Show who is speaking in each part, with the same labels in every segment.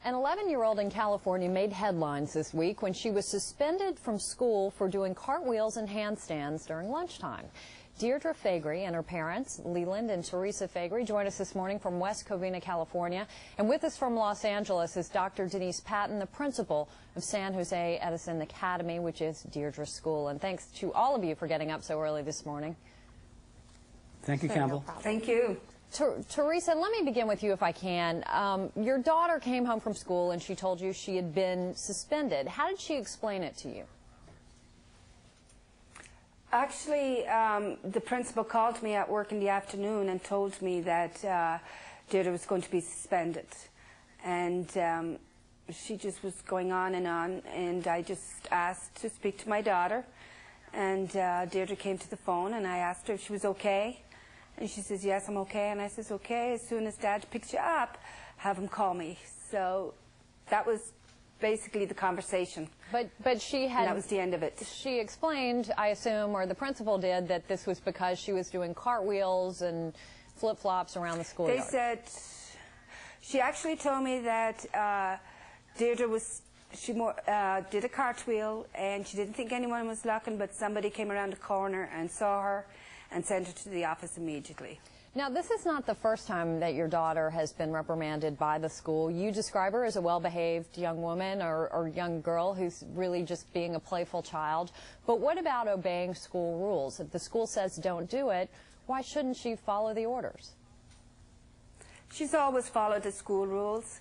Speaker 1: An 11-year-old in California made headlines this week when she was suspended from school for doing cartwheels and handstands during lunchtime. Deirdre Faegre and her parents, Leland and Teresa Faegre, joined us this morning from West Covina, California. And with us from Los Angeles is Dr. Denise Patton, the principal of San Jose Edison Academy, which is Deirdre's school. And thanks to all of you for getting up so early this morning.
Speaker 2: Thank you, Campbell.
Speaker 3: Thank you.
Speaker 1: Teresa, let me begin with you if I can. Your daughter came home from school and she told you she had been suspended. How did she explain it to you?
Speaker 3: Actually, the principal called me at work in the afternoon and told me that Deirdre was going to be suspended. And she just was going on, and I just asked to speak to my daughter. And Deirdre came to the phone, and I asked her if she was okay. And she says, yes, I'm okay. And I says, okay, as soon as Dad picks you up, have him call me. So that was basically the conversation.
Speaker 1: But she had...
Speaker 3: And that was the end of it.
Speaker 1: She explained, I assume, or the principal did, that this was because she was doing cartwheels and flip-flops around the schoolyard.
Speaker 3: They said... She actually told me that Deirdre was... She did a cartwheel, and she didn't think anyone was looking, but somebody came around the corner and saw her and sent her to the office immediately.
Speaker 1: Now, this is not the first time that your daughter has been reprimanded by the school. You describe her as a well-behaved young woman or young girl who's really just being a playful child. But what about obeying school rules? If the school says don't do it, why shouldn't she follow the orders?
Speaker 3: She's always followed the school rules.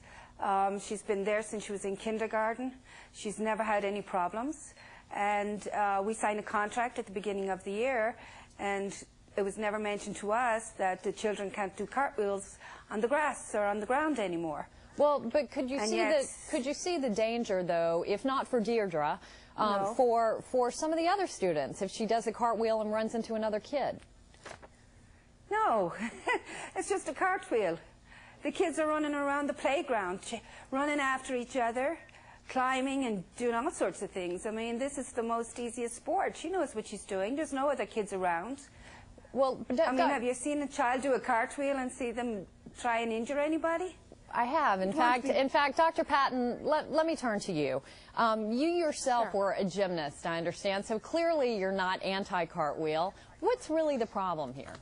Speaker 3: She's been there since she was in kindergarten. She's never had any problems. And we signed a contract at the beginning of the year, and it was never mentioned to us that the children can't do cartwheels on the grass or on the ground anymore.
Speaker 1: Well, but could you see the danger, though, if not for Deirdre,
Speaker 3: No.
Speaker 1: for some of the other students, if she does a cartwheel and runs into another kid?
Speaker 3: No, it's just a cartwheel. The kids are running around the playground, running after each other, climbing and doing all sorts of things. I mean, this is the most easiest sport. She knows what she's doing. There's no other kids around.
Speaker 1: Well,
Speaker 3: I mean, have you seen a child do a cartwheel and see them try and injure anybody?
Speaker 1: I have. In fact, Dr. Patton, let me turn to you. You yourself were a gymnast, I understand, so clearly you're not anti-cartwheel. What's really the problem here?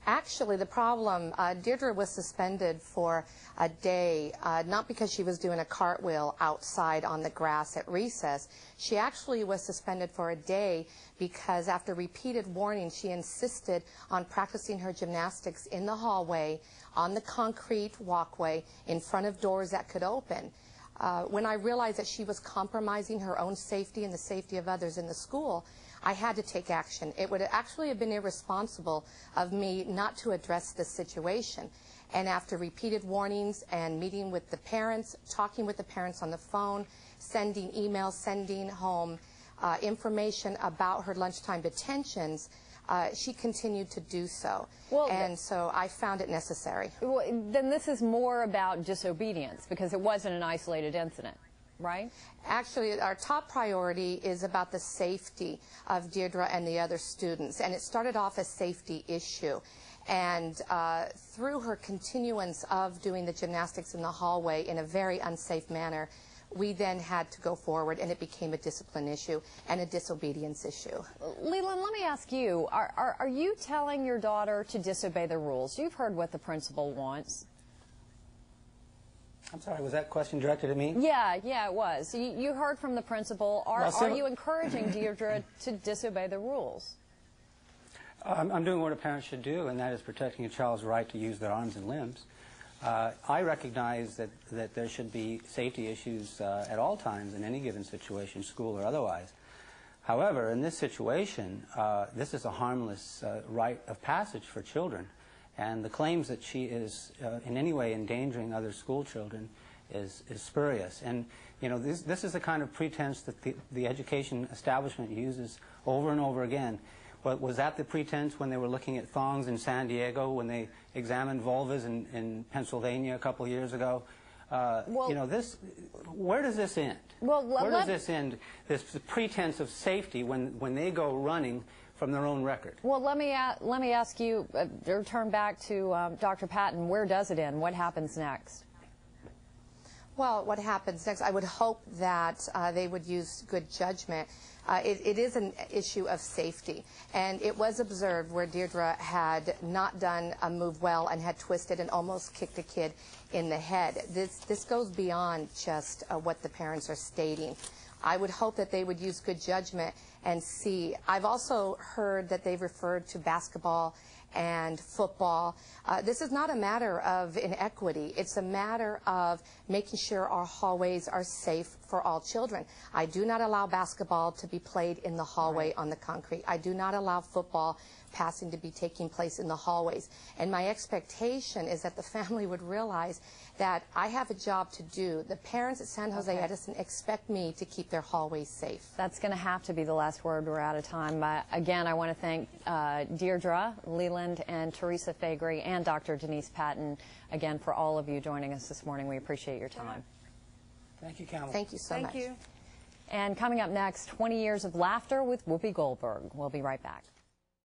Speaker 4: Actually, the problem, Deirdre was suspended for a day, not because she was doing a cartwheel outside on the grass at recess. She actually was suspended for a day because after repeated warnings, she insisted on practicing her gymnastics in the hallway, on the concrete walkway, in front of doors that could open. When I realized that she was compromising her own safety and the safety of others in the school, I had to take action. It would actually have been irresponsible of me not to address this situation. And after repeated warnings and meeting with the parents, talking with the parents on the phone, sending emails, sending home information about her lunchtime detentions, she continued to do so. Well, and so I found it necessary.
Speaker 1: Well, then this is more about disobedience because it wasn't an isolated incident, right?
Speaker 4: Actually, our top priority is about the safety of Deirdre and the other students, and it started off as a safety issue. And through her continuance of doing the gymnastics in the hallway in a very unsafe manner, we then had to go forward, and it became a discipline issue and a disobedience issue.
Speaker 1: Leland, let me ask you, are you telling your daughter to disobey the rules? You've heard what the principal wants.
Speaker 2: I'm sorry, was that question directed at me?
Speaker 1: Yeah, it was. You heard from the principal. Are you encouraging Deirdre to disobey the rules?
Speaker 2: I'm doing what a parent should do, and that is protecting a child's right to use their arms and limbs. I recognize that there should be safety issues at all times in any given situation, school or otherwise. However, in this situation, this is a harmless rite of passage for children. And the claims that she is in any way endangering other school children is spurious. And, you know, this is the kind of pretense that the education establishment uses over and over again. But was that the pretense when they were looking at thongs in San Diego, when they examined vulvas in Pennsylvania a couple years ago? You know, where does this end? Where does this end, this pretense of safety when they go running from their own record?
Speaker 1: Well, let me ask you, return back to Dr. Patton, where does it end? What happens next?
Speaker 4: Well, what happens next? I would hope that they would use good judgment. It is an issue of safety, and it was observed where Deirdre had not done a move well and had twisted and almost kicked a kid in the head. This goes beyond just what the parents are stating. I would hope that they would use good judgment and see. I've also heard that they've referred to basketball and football. This is not a matter of inequity. It's a matter of making sure our hallways are safe for all children. I do not allow basketball to be played in the hallway on the concrete. I do not allow football passing to be taking place in the hallways. And my expectation is that the family would realize that I have a job to do. The parents at San Jose Edison expect me to keep their hallways safe.
Speaker 1: That's going to have to be the last word. We're out of time. Again, I want to thank Deirdre, Leland, and Teresa Faegre, and Dr. Denise Patton, again, for all of you joining us this morning. We appreciate your time.
Speaker 2: Thank you, Campbell.
Speaker 4: Thank you so much.
Speaker 3: Thank you.
Speaker 1: And coming up next, 20 years of laughter with Whoopi Goldberg. We'll be right back.